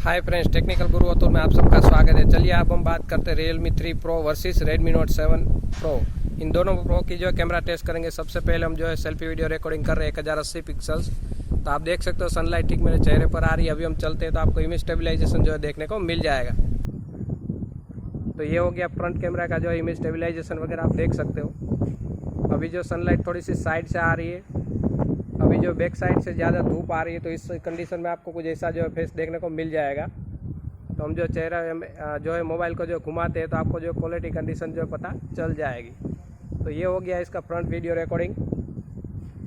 Hi friends, technical गुरु अतुल में आप सबका स्वागत है। चलिए अब हम बात करते हैं Realme 3 Pro versus Redmi Note 7 Pro। इन दोनों प्रो की जो है कैमरा टेस्ट करेंगे। सबसे पहले हम जो है सेल्फी वीडियो रिकॉर्डिंग कर रहे हैं 1080 पिक्सल्स। तो आप देख सकते हो सनलाइट ठीक मेरे चेहरे पर आ रही है। अभी हम चलते हैं तो आपको इमेज स्टेबलाइजेशन जो है देखने को मिल जाएगा। तो ये हो गया फ्रंट कैमरा का जो है इमेज स्टेबलाइजेशन वगैरह आप देख सकते हो। अभी जो सनलाइट थोड़ी सी साइड से आ रही है, अभी जो बैक साइड से ज़्यादा धूप आ रही है, तो इस कंडीशन में आपको कुछ ऐसा जो है फेस देखने को मिल जाएगा। तो हम जो चेहरा जो है मोबाइल को जो घुमाते हैं तो आपको जो क्वालिटी कंडीशन जो है पता चल जाएगी। तो ये हो गया इसका फ्रंट वीडियो रिकॉर्डिंग।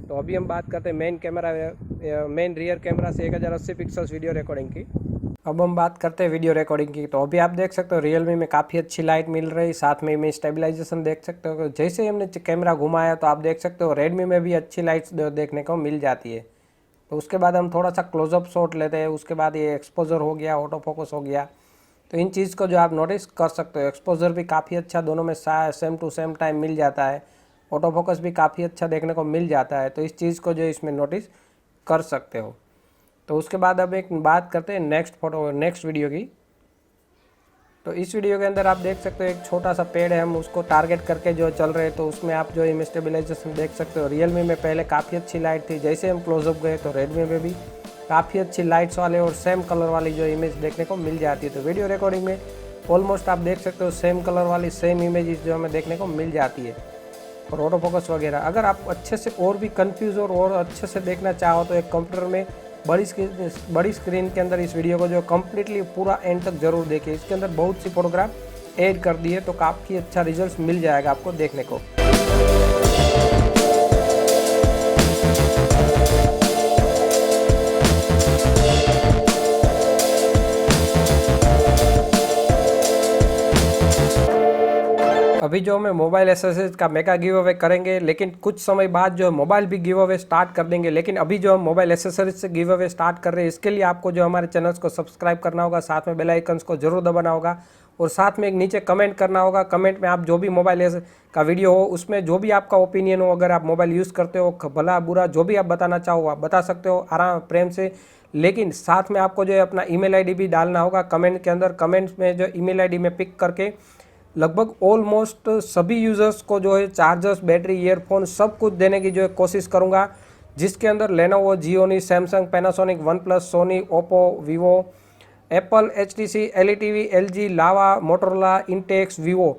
तो अभी हम बात करते हैं मेन रियर कैमरा से 1080 पिक्सल्स वीडियो रिकॉर्डिंग की। अब हम बात करते हैं वीडियो रिकॉर्डिंग की। तो अभी आप देख सकते हो Realme में काफ़ी अच्छी लाइट मिल रही, साथ में इमेज स्टेबलाइजेशन देख सकते हो। जैसे ही हमने कैमरा घुमाया तो आप देख सकते हो Redmi में भी अच्छी लाइट्स देखने को मिल जाती है। तो उसके बाद हम थोड़ा सा क्लोजअप शॉट लेते हैं, उसके बाद ये एक्सपोजर हो गया, ऑटो फोकस हो गया। तो इन चीज़ को जो आप नोटिस कर सकते हो, एक्सपोजर भी काफ़ी अच्छा दोनों में सेम टू सेम टाइम मिल जाता है, ऑटो फोकस भी काफ़ी अच्छा देखने को मिल जाता है। तो इस चीज़ को जो इसमें नोटिस कर सकते हो। तो उसके बाद अब एक बात करते हैं नेक्स्ट वीडियो की। तो इस वीडियो के अंदर आप देख सकते हो एक छोटा सा पेड़ है, हम उसको टारगेट करके जो चल रहे हैं। तो उसमें आप जो इमेज स्टेबलाइजेशन देख सकते हो। Realme में पहले काफ़ी अच्छी लाइट थी, जैसे हम क्लोजअप गए तो Redmi में भी काफ़ी अच्छी लाइट्स वाले और सेम कलर वाली जो इमेज देखने को मिल जाती है। तो वीडियो रिकॉर्डिंग में ऑलमोस्ट आप देख सकते हो सेम कलर वाली सेम इमेज जो हमें देखने को मिल जाती है, और ऑटो फोकस वगैरह। अगर आप अच्छे से और भी कन्फ्यूज़ और अच्छे से देखना चाहो तो एक कंप्यूटर में बड़ी स्क्रीन के अंदर इस वीडियो को जो कम्प्लीटली पूरा एंड तक जरूर देखिए। इसके अंदर बहुत सी फोटोग्राफ ऐड कर दिए तो काफ़ी अच्छा रिजल्ट मिल जाएगा आपको देखने को। अभी जो हमें मोबाइल एक्सेसरीज का मेगा गिव अवे करेंगे, लेकिन कुछ समय बाद जो मोबाइल भी गिव अवे स्टार्ट कर देंगे। लेकिन अभी जो हम मोबाइल एक्सेसरीज से गिव अवे स्टार्ट कर रहे हैं, इसके लिए आपको जो हमारे चैनल्स को सब्सक्राइब करना होगा, साथ में बेल आइकन्स को जरूर दबाना होगा, और साथ में एक नीचे कमेंट करना होगा। कमेंट में आप जो भी मोबाइल का वीडियो हो उसमें जो भी आपका ओपिनियन हो, अगर आप मोबाइल यूज़ करते हो, भला बुरा जो भी आप बताना चाहो आप बता सकते हो आराम प्रेम से। लेकिन साथ में आपको जो है अपना ईमेल आईडी भी डालना होगा कमेंट के अंदर। कमेंट्स में जो ईमेल आईडी में पिक करके लगभग ऑलमोस्ट सभी यूज़र्स को जो है चार्जर्स, बैटरी, ईयरफोन सब कुछ देने की जो है कोशिश करूँगा, जिसके अंदर Lenovo, Gionee, Samsung, Panasonic, OnePlus, Sony, Oppo, Vivo, Apple, HTC, LTV, LG, Lava, Motorola, Intex, Vivo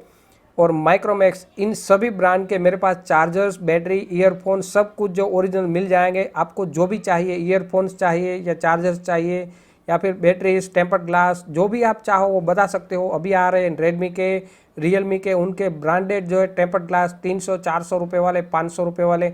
और माइक्रोमैक्स, इन सभी ब्रांड के मेरे पास चार्जर्स, बैटरी, ईयरफोन सब कुछ जो ओरिजिनल मिल जाएंगे। आपको जो भी चाहिए, ईयरफोन्स चाहिए या चार्जर्स चाहिए या फिर बैटरीज, टेम्पर्ड ग्लास, जो भी आप चाहो वो बता सकते हो। अभी आ रहे हैं Redmi के, Realme के, उनके ब्रांडेड जो है टेम्पर्ड ग्लास 300-400 रुपये वाले, 500 रुपये वाले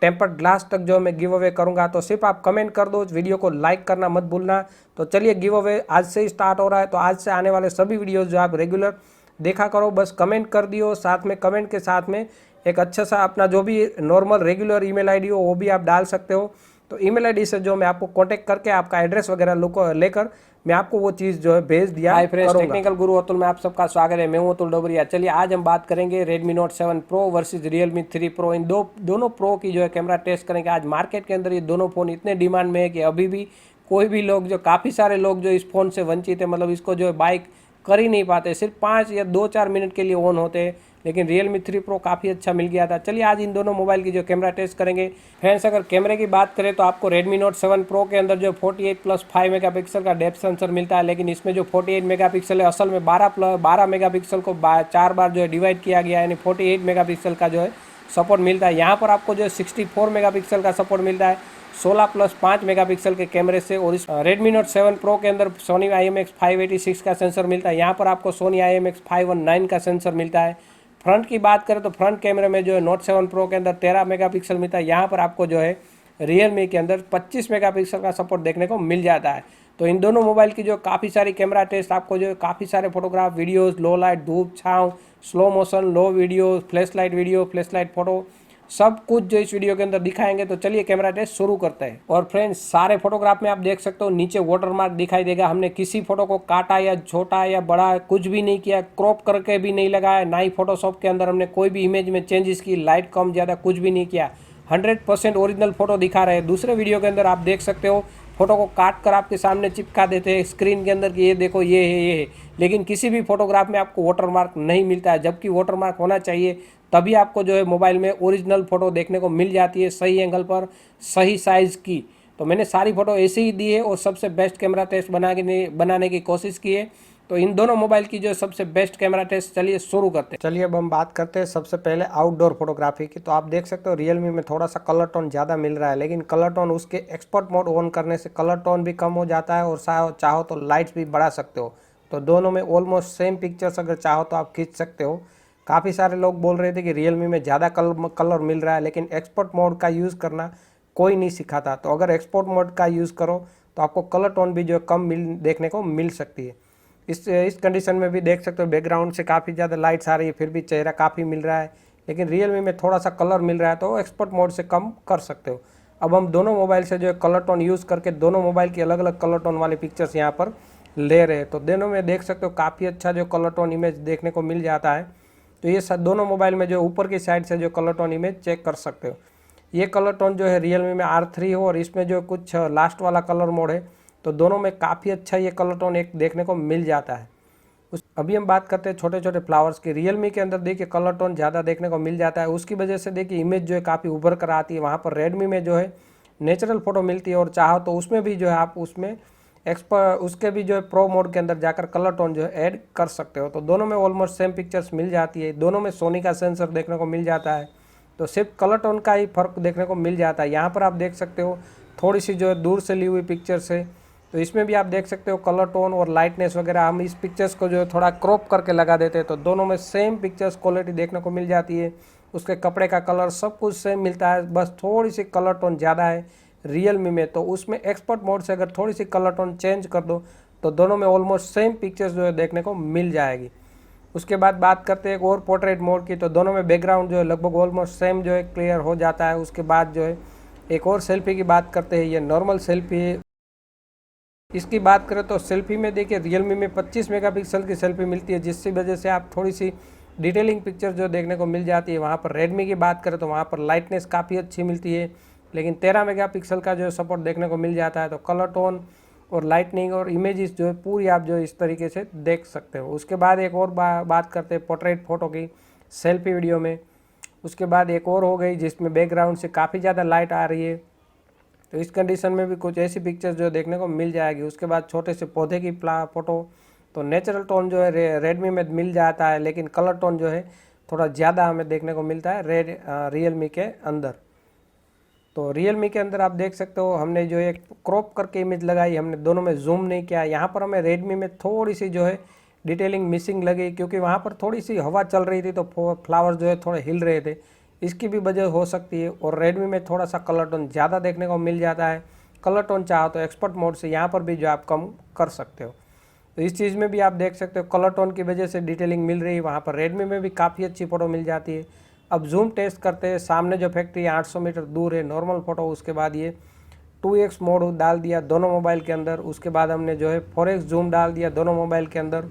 टेम्पर्ड ग्लास तक जो मैं गिव अवे करूंगा। तो सिर्फ आप कमेंट कर दो, वीडियो को लाइक करना मत भूलना। तो चलिए गिव अवे आज से ही स्टार्ट हो रहा है। तो आज से आने वाले सभी वीडियोस जो आप रेगुलर देखा करो, बस कमेंट कर दियो। साथ में कमेंट के साथ में एक अच्छा सा अपना जो भी नॉर्मल रेगुलर ईमेल आईडी हो वो भी आप डाल सकते हो। तो ईमेल आईडी से जो मैं आपको कांटेक्ट करके आपका एड्रेस वगैरह लेकर मैं आपको वो चीज़ जो है भेज दिया। हाय फ्रेंड्स, टेक्निकल गुरु अतुल में आप सबका स्वागत है। मैं हूं अतुल डोबरिया। चलिए आज हम बात करेंगे Redmi Note 7 Pro versus Realme 3 Pro। इन दोनों प्रो की जो है कैमरा टेस्ट करेंगे। आज मार्केट के अंदर ये दोनों फ़ोन इतने डिमांड में है कि अभी भी कोई भी लोग जो काफ़ी सारे लोग जो इस फ़ोन से वंचित है, मतलब इसको जो है बाइक कर ही नहीं पाते, सिर्फ 5 या 2-4 मिनट के लिए ऑन होते हैं। लेकिन Realme 3 Pro काफ़ी अच्छा मिल गया था। चलिए आज इन दोनों मोबाइल की जो कैमरा टेस्ट करेंगे। फ्रेंड्स, अगर कैमरे की बात करें तो आपको Redmi Note 7 Pro के अंदर जो 48+5 मेगापिक्सल का डेप्थ सेंसर मिलता है, लेकिन इसमें जो 48 मेगापिक्सल है, असल में 12 मेगापिक्सल को 4 बार जो है डिवाइड किया गया है, यानी 48 मेगापिक्सल का जो है सपोर्ट मिलता है। यहाँ पर आपको जो है 64 मेगापिक्सल का सपोर्ट मिलता है 16+5 मेगापिक्सल के कैमरे से। और इस Redmi Note 7 Pro के अंदर Sony IMX586 का सेंसर मिलता है। यहाँ पर आपको Sony IMX519 का सेंसर मिलता है। फ्रंट की बात करें तो फ्रंट कैमरे में जो है Note 7 Pro के अंदर 13 मेगापिक्सल मिलता है। यहाँ पर आपको जो है Realme के अंदर 25 मेगापिक्सल का सपोर्ट देखने को मिल जाता है। तो इन दोनों मोबाइल की जो काफ़ी सारी कैमरा टेस्ट आपको जो है काफ़ी सारे फोटोग्राफ, वीडियोस, लो लाइट, धूप छाँव, स्लो मोशन, लो वीडियो, फ्लैश लाइट फोटो सब कुछ जो इस वीडियो के अंदर दिखाएंगे। तो चलिए कैमरा टेस्ट शुरू करते हैं। और फ्रेंड्स, सारे फोटोग्राफ में आप देख सकते हो नीचे वाटरमार्क दिखाई देगा। हमने किसी फोटो को काटा या छोटा या बड़ा कुछ भी नहीं किया, क्रॉप करके भी नहीं लगाया, ना ही फोटोशॉप के अंदर हमने कोई भी इमेज में चेंजेस की, लाइट कम ज़्यादा कुछ भी नहीं किया। 100% ओरिजिनल फोटो दिखा रहे हैं। दूसरे वीडियो के अंदर आप देख सकते हो फ़ोटो को काट कर आपके सामने चिपका देते हैं स्क्रीन के अंदर कि ये देखो ये है ये है, लेकिन किसी भी फोटोग्राफ में आपको वाटरमार्क नहीं मिलता है, जबकि वाटरमार्क होना चाहिए। तभी आपको जो है मोबाइल में ओरिजिनल फ़ोटो देखने को मिल जाती है, सही एंगल पर, सही साइज़ की। तो मैंने सारी फ़ोटो ऐसे ही दी है और सबसे बेस्ट कैमरा टेस्ट बनाने की कोशिश की है। तो इन दोनों मोबाइल की जो सबसे बेस्ट कैमरा टेस्ट, चलिए शुरू करते हैं। चलिए अब हम बात करते हैं सबसे पहले आउटडोर फोटोग्राफी की। तो आप देख सकते हो रियलमी में थोड़ा सा कलर टोन ज़्यादा मिल रहा है, लेकिन कलर टोन उसके एक्सपर्ट मोड ऑन करने से कलर टोन भी कम हो जाता है और चाहो तो लाइट्स भी बढ़ा सकते हो। तो दोनों में ऑलमोस्ट सेम पिक्चर्स अगर चाहो तो आप खींच सकते हो। काफ़ी सारे लोग बोल रहे थे कि रियलमी में ज़्यादा कलर मिल रहा है, लेकिन एक्सपर्ट मोड का यूज़ करना कोई नहीं सिखाता। तो अगर एक्सपोर्ट मोड का यूज़ करो तो आपको कलर टोन भी जो कम देखने को मिल सकती है। इस कंडीशन में भी देख सकते हो बैकग्राउंड से काफ़ी ज़्यादा लाइट्स आ रही है, फिर भी चेहरा काफ़ी मिल रहा है। लेकिन रियलमी में थोड़ा सा कलर मिल रहा है तो एक्सपोर्ट मोड से कम कर सकते हो। अब हम दोनों मोबाइल से जो है कलर टोन यूज़ करके दोनों मोबाइल की अलग अलग कलर टोन वाले पिक्चर्स यहाँ पर ले रहे हैं। तो दोनों में देख सकते हो काफ़ी अच्छा जो कलर टोन इमेज देखने को मिल जाता है। तो ये दोनों मोबाइल में जो ऊपर की साइड से जो कलर टोन इमेज चेक कर सकते हो। ये कलर टोन जो है रियलमी में R3 हो और इसमें जो कुछ लास्ट वाला कलर मोड है, तो दोनों में काफ़ी अच्छा ये कलर टोन एक देखने को मिल जाता है। अभी हम बात करते हैं छोटे छोटे फ्लावर्स की। रियलमी के अंदर देखिए कलर टोन ज़्यादा देखने को मिल जाता है, उसकी वजह से देखिए इमेज जो है काफ़ी उभर कर आती है। वहाँ पर रेडमी में जो है नेचुरल फोटो मिलती है और चाहो तो उसमें भी जो है आप उसमें उसके भी जो है प्रो मोड के अंदर जाकर कलर टोन जो है ऐड कर सकते हो। तो दोनों में ऑलमोस्ट सेम पिक्चर्स मिल जाती है। दोनों में सोनी का सेंसर देखने को मिल जाता है, तो सिर्फ कलर टोन का ही फ़र्क देखने को मिल जाता है। यहाँ पर आप देख सकते हो थोड़ी सी जो है दूर से ली हुई पिक्चर्स है, तो इसमें भी आप देख सकते हो कलर टोन और लाइटनेस वगैरह। हम इस पिक्चर्स को जो है थोड़ा क्रॉप करके लगा देते हैं तो दोनों में सेम पिक्चर्स क्वालिटी देखने को मिल जाती है। उसके कपड़े का कलर सब कुछ सेम मिलता है, बस थोड़ी सी कलर टोन ज़्यादा है रियलमी में। तो उसमें एक्सपर्ट मोड से अगर थोड़ी सी कलर टोन चेंज कर दो तो दोनों में ऑलमोस्ट सेम पिक्चर्स जो है देखने को मिल जाएगी। उसके बाद बात करते हैं एक और पोर्ट्रेट मोड की। तो दोनों में बैकग्राउंड जो है लगभग ऑलमोस्ट सेम जो है क्लियर हो जाता है। उसके बाद जो है एक और सेल्फी की बात करते हैं, ये नॉर्मल सेल्फी है। इसकी बात करें तो सेल्फी में देखिए रियलमी में 25 मेगापिक्सल की सेल्फी मिलती है, जिसकी वजह से आप थोड़ी सी डिटेलिंग पिक्चर जो देखने को मिल जाती है। वहाँ पर रेडमी की बात करें तो वहाँ पर लाइटनेस काफ़ी अच्छी मिलती है, लेकिन 13 मेगापिक्सल का जो सपोर्ट देखने को मिल जाता है। तो कलर टोन और लाइटनिंग और इमेजेस जो है पूरी आप जो इस तरीके से देख सकते हो। उसके बाद एक और बात करते हैं पोर्ट्रेट फ़ोटो की सेल्फी वीडियो में। उसके बाद एक और हो गई जिसमें बैकग्राउंड से काफ़ी ज़्यादा लाइट आ रही है, तो इस कंडीशन में भी कुछ ऐसी पिक्चर्स जो देखने को मिल जाएगी। उसके बाद छोटे से पौधे की फ़ोटो, तो नेचुरल टोन जो है रेडमी में मिल जाता है, लेकिन कलर टोन जो है थोड़ा ज़्यादा हमें देखने को मिलता है रियलमी के अंदर। तो रियलमी के अंदर आप देख सकते हो हमने जो एक क्रॉप करके इमेज लगाई, हमने दोनों में जूम नहीं किया। यहाँ पर हमें रेडमी में थोड़ी सी जो है डिटेलिंग मिसिंग लगी, क्योंकि वहाँ पर थोड़ी सी हवा चल रही थी तो फ्लावर जो है थोड़े हिल रहे थे, इसकी भी वजह हो सकती है। और रेडमी में थोड़ा सा कलर टोन ज़्यादा देखने को मिल जाता है। कलर टोन चाहो तो एक्सपर्ट मोड से यहाँ पर भी जो आप कम कर सकते हो। तो इस चीज़ में भी आप देख सकते हो कलर टोन की वजह से डिटेलिंग मिल रही है, वहाँ पर रेडमी में भी काफ़ी अच्छी फ़ोटो मिल जाती है। अब जूम टेस्ट करते हैं। सामने जो फैक्ट्री 800 मीटर दूर है नॉर्मल फ़ोटो, उसके बाद ये 2x मोड डाल दिया दोनों मोबाइल के अंदर। उसके बाद हमने जो है 4x जूम डाल दिया दोनों मोबाइल के अंदर।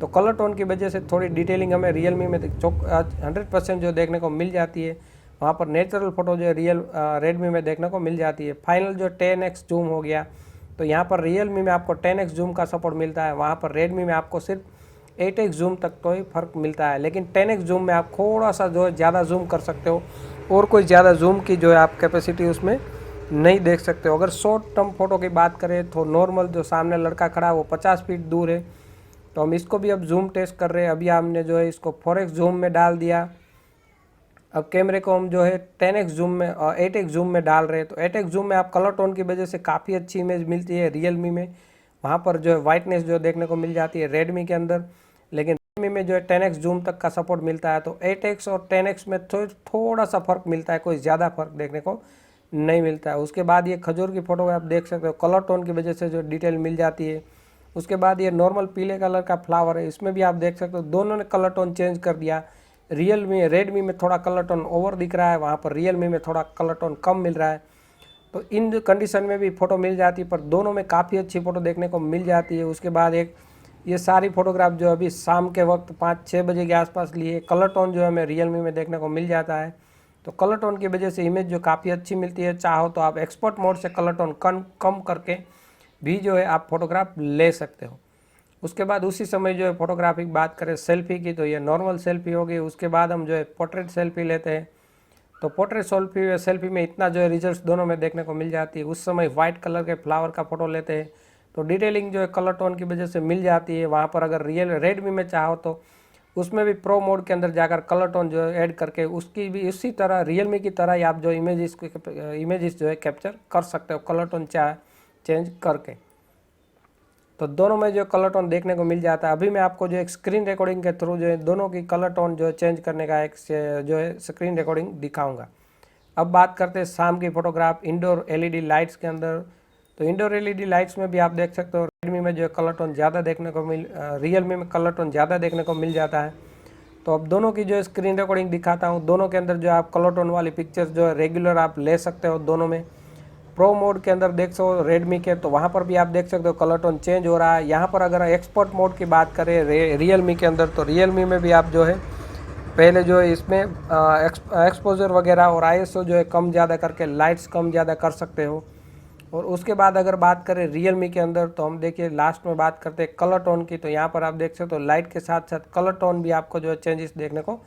तो कलर टोन की वजह से थोड़ी डिटेलिंग हमें रियलमी में 100% जो देखने को मिल जाती है। वहाँ पर नेचुरल फ़ोटो जो है रेडमी में देखने को मिल जाती है। फाइनल जो 10x जूम हो गया, तो यहाँ पर रियलमी में आपको 10x जूम का सपोर्ट मिलता है, वहाँ पर रेडमी में आपको सिर्फ 8x जूम तक तो ही फ़र्क मिलता है। लेकिन 10x जूम में आप थोड़ा सा जो है ज़्यादा जूम कर सकते हो और कोई ज़्यादा जूम की जो है आप कैपेसिटी उसमें नहीं देख सकते हो। अगर शॉर्ट टर्म फोटो की बात करें तो नॉर्मल जो सामने लड़का खड़ा है वो 50 फीट दूर है, तो हम इसको भी अब जूम टेस्ट कर रहे हैं। अभी हमने जो है इसको 4x जूम में डाल दिया। अब कैमरे को हम जो है 10x जूम में और 8x जूम में डाल रहे हैं। तो 8x जूम में आप कलर टोन की वजह से काफ़ी अच्छी इमेज मिलती है रियलमी में, वहाँ पर जो है वाइटनेस जो देखने को मिल जाती है रेडमी के अंदर। लेकिन रेडमी में जो है 10x जूम तक का सपोर्ट मिलता है, तो 8x और 10x में थोड़ा सा फ़र्क मिलता है, कोई ज़्यादा फ़र्क देखने को नहीं मिलता है। उसके बाद ये खजूर की फ़ोटो आप देख सकते हो, कलर टोन की वजह से जो डिटेल मिल जाती है। उसके बाद ये नॉर्मल पीले कलर का फ्लावर है, इसमें भी आप देख सकते हो दोनों ने कलर टोन चेंज कर दिया। रेडमी में थोड़ा कलर टोन ओवर दिख रहा है, वहाँ पर रियलमी में थोड़ा कलर टोन कम मिल रहा है। तो इन कंडीशन में भी फ़ोटो मिल जाती है, पर दोनों में काफ़ी अच्छी फ़ोटो देखने को मिल जाती है। उसके बाद एक ये सारी फ़ोटोग्राफ जो अभी शाम के वक्त 5-6 बजे के आसपास लिए, कलर टोन जो है हमें रियलमी में देखने को मिल जाता है। तो कलर टोन की वजह से इमेज जो काफ़ी अच्छी मिलती है। चाहो तो आप एक्सपोर्ट मोड से कलर टोन कम करके भी जो है आप फोटोग्राफ ले सकते हो। उसके बाद उसी समय जो है फोटोग्राफी की बात करें सेल्फी की, तो ये नॉर्मल सेल्फी होगी। उसके बाद हम जो है पोर्ट्रेट सेल्फी लेते हैं, तो पोर्ट्रेट सेल्फी में इतना जो है रिजल्ट्स दोनों में देखने को मिल जाती है। उस समय वाइट कलर के फ्लावर का फोटो लेते हैं तो डिटेलिंग जो है कलर टोन की वजह से मिल जाती है। वहाँ पर अगर रेडमी में चाहो तो उसमें भी प्रो मोड के अंदर जाकर कलर टोन जो है ऐड करके उसकी भी उसी तरह रियलमी की तरह ही आप जो इमेजेस जो है कैप्चर कर सकते हो कलर टोन चेंज करके। तो दोनों में जो कलर टोन देखने को मिल जाता है। अभी मैं आपको जो एक स्क्रीन रिकॉर्डिंग के थ्रू जो है दोनों की कलर टोन जो है चेंज करने का एक जो है स्क्रीन रिकॉर्डिंग दिखाऊंगा। अब बात करते हैं शाम की फोटोग्राफ इंडोर एलईडी लाइट्स के अंदर। तो इंडोर एलईडी लाइट्स में भी आप देख सकते हो रेडमी में जो है कलर टोन ज़्यादा देखने को रियलमी में कलर टोन ज़्यादा देखने को मिल जाता है। तो अब दोनों की जो है स्क्रीन रिकॉर्डिंग दिखाता हूँ। दोनों के अंदर जो आप कलर टोन वाली पिक्चर्स जो है रेगुलर आप ले सकते हो। दोनों में प्रो मोड के अंदर देख सकते रेडमी के, तो वहाँ पर भी आप देख सकते हो कलर टोन चेंज हो रहा है। यहाँ पर अगर एक्सपोर्ट मोड की बात करें रियलमी के अंदर, तो रियलमी में भी आप जो है पहले जो है इसमें एक्सपोजर वगैरह और आईएसओ जो है कम ज़्यादा करके लाइट्स कम ज़्यादा कर सकते हो। और उसके बाद अगर बात करें रियलमी के अंदर, तो हम देखिए लास्ट में बात करते हैं कलर टोन की। तो यहाँ पर आप देख सकते हो लाइट के साथ साथ कलर टोन भी आपको जो है चेंजेस देखने को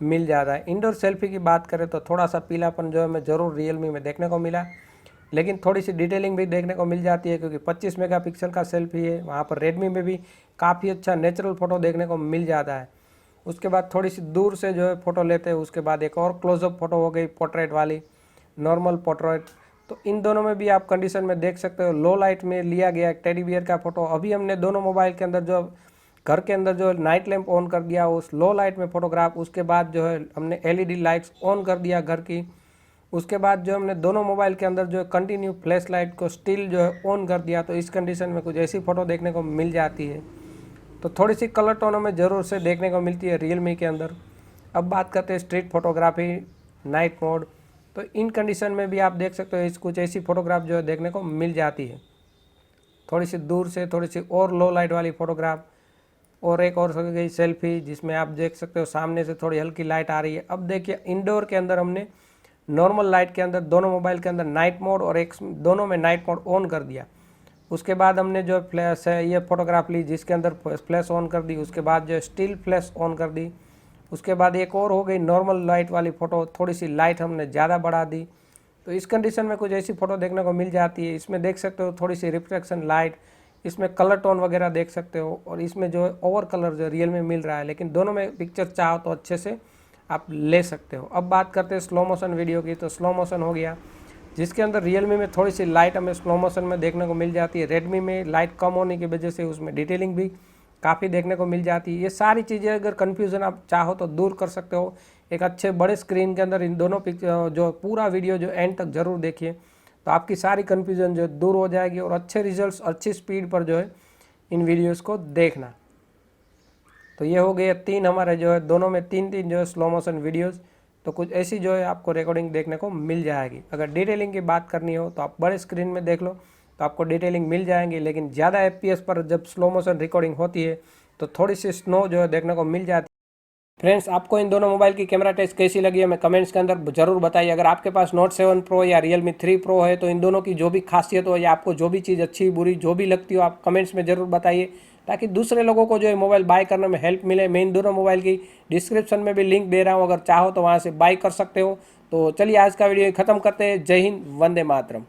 मिल जाता है। इंडोर सेल्फी की बात करें तो थोड़ा सा पीलापन जो है हमें ज़रूर रियलमी में देखने को मिला, लेकिन थोड़ी सी डिटेलिंग भी देखने को मिल जाती है क्योंकि 25 मेगापिक्सल का सेल्फी है। वहाँ पर रेडमी में भी काफ़ी अच्छा नेचुरल फ़ोटो देखने को मिल जाता है। उसके बाद थोड़ी सी दूर से जो है फ़ोटो लेते हैं, उसके बाद एक और क्लोजअप फ़ोटो हो गई पोर्ट्रेट वाली, नॉर्मल पोर्ट्रेट। तो इन दोनों में भी आप कंडीशन में देख सकते हो लो लाइट में लिया गया एक टेडी बियर का फ़ोटो। अभी हमने दोनों मोबाइल के अंदर जो घर के अंदर जो नाइट लैंप ऑन कर दिया उस लो लाइट में फ़ोटोग्राफ। उसके बाद जो है हमने एलईडी लाइट्स ऑन कर दिया घर की। उसके बाद जो हमने दोनों मोबाइल के अंदर जो है कंटिन्यू फ्लैश लाइट को स्टिल जो है ऑन कर दिया। तो इस कंडीशन में कुछ ऐसी फ़ोटो देखने को मिल जाती है। तो थोड़ी सी कलर टोनों में ज़रूर से देखने को मिलती है रियलमी के अंदर। अब बात करते हैं स्ट्रीट फोटोग्राफी नाइट मोड। तो इन कंडीशन में भी आप देख सकते हो कुछ ऐसी फ़ोटोग्राफ जो है देखने को मिल जाती है, थोड़ी सी दूर से थोड़ी सी और लो लाइट वाली फ़ोटोग्राफ। और एक और हो गई सेल्फी जिसमें आप देख सकते हो सामने से थोड़ी हल्की लाइट आ रही है। अब देखिए इंडोर के अंदर हमने नॉर्मल लाइट के अंदर दोनों मोबाइल के अंदर नाइट मोड और एक दोनों में नाइट मोड ऑन कर दिया। उसके बाद हमने जो फ्लैश है ये फ़ोटोग्राफ ली जिसके अंदर फ्लैश ऑन कर दी। उसके बाद जो स्टिल फ्लैश ऑन कर दी। उसके बाद एक और हो गई नॉर्मल लाइट वाली फ़ोटो, थोड़ी सी लाइट हमने ज़्यादा बढ़ा दी। तो इस कंडीशन में कुछ ऐसी फ़ोटो देखने को मिल जाती है। इसमें देख सकते हो थोड़ी सी रिफ्लेक्शन लाइट, इसमें कलर टोन वगैरह देख सकते हो। और इसमें जो है ओवर कलर जो रियल में मिल रहा है, लेकिन दोनों में पिक्चर चाहो तो अच्छे से आप ले सकते हो। अब बात करते हैं स्लो मोशन वीडियो की। तो स्लो मोशन हो गया जिसके अंदर रियलमी में थोड़ी सी लाइट हमें स्लो मोशन में देखने को मिल जाती है। रेडमी में लाइट कम होने की वजह से उसमें डिटेलिंग भी काफ़ी देखने को मिल जाती है। ये सारी चीज़ें अगर कन्फ्यूज़न आप चाहो तो दूर कर सकते हो एक अच्छे बड़े स्क्रीन के अंदर। इन दोनों जो पूरा वीडियो जो एंड तक ज़रूर देखिए, तो आपकी सारी कन्फ्यूज़न जो दूर हो जाएगी और अच्छे रिजल्ट्स अच्छी स्पीड पर जो है इन वीडियोज़ को देखना। तो ये हो गए 3 हमारे जो है दोनों में 3 जो है स्लो मोशन वीडियोज़। तो कुछ ऐसी जो है आपको रिकॉर्डिंग देखने को मिल जाएगी। अगर डिटेलिंग की बात करनी हो तो आप बड़े स्क्रीन में देख लो तो आपको डिटेलिंग मिल जाएंगी, लेकिन ज़्यादा FPS पर जब स्लो मोशन रिकॉर्डिंग होती है तो थोड़ी सी स्नो जो है देखने को मिल जाती है। फ्रेंड्स, आपको इन दोनों मोबाइल की कैमरा टेस्ट कैसी लगी है हमें कमेंट्स के अंदर ज़रूर बताइए। अगर आपके पास Note 7 Pro या Realme 3 Pro है तो इन दोनों की जो भी खासियत हो या आपको जो भी चीज़ अच्छी बुरी जो भी लगती हो आप कमेंट्स में ज़रूर बताइए, ताकि दूसरे लोगों को जो है मोबाइल बाय करने में हेल्प मिले। मैं इन दोनों मोबाइल की डिस्क्रिप्शन में भी लिंक दे रहा हूँ, अगर चाहो तो वहाँ से बाय कर सकते हो। तो चलिए आज का वीडियो ख़त्म करते हैं। जय हिंद, वंदे मातरम।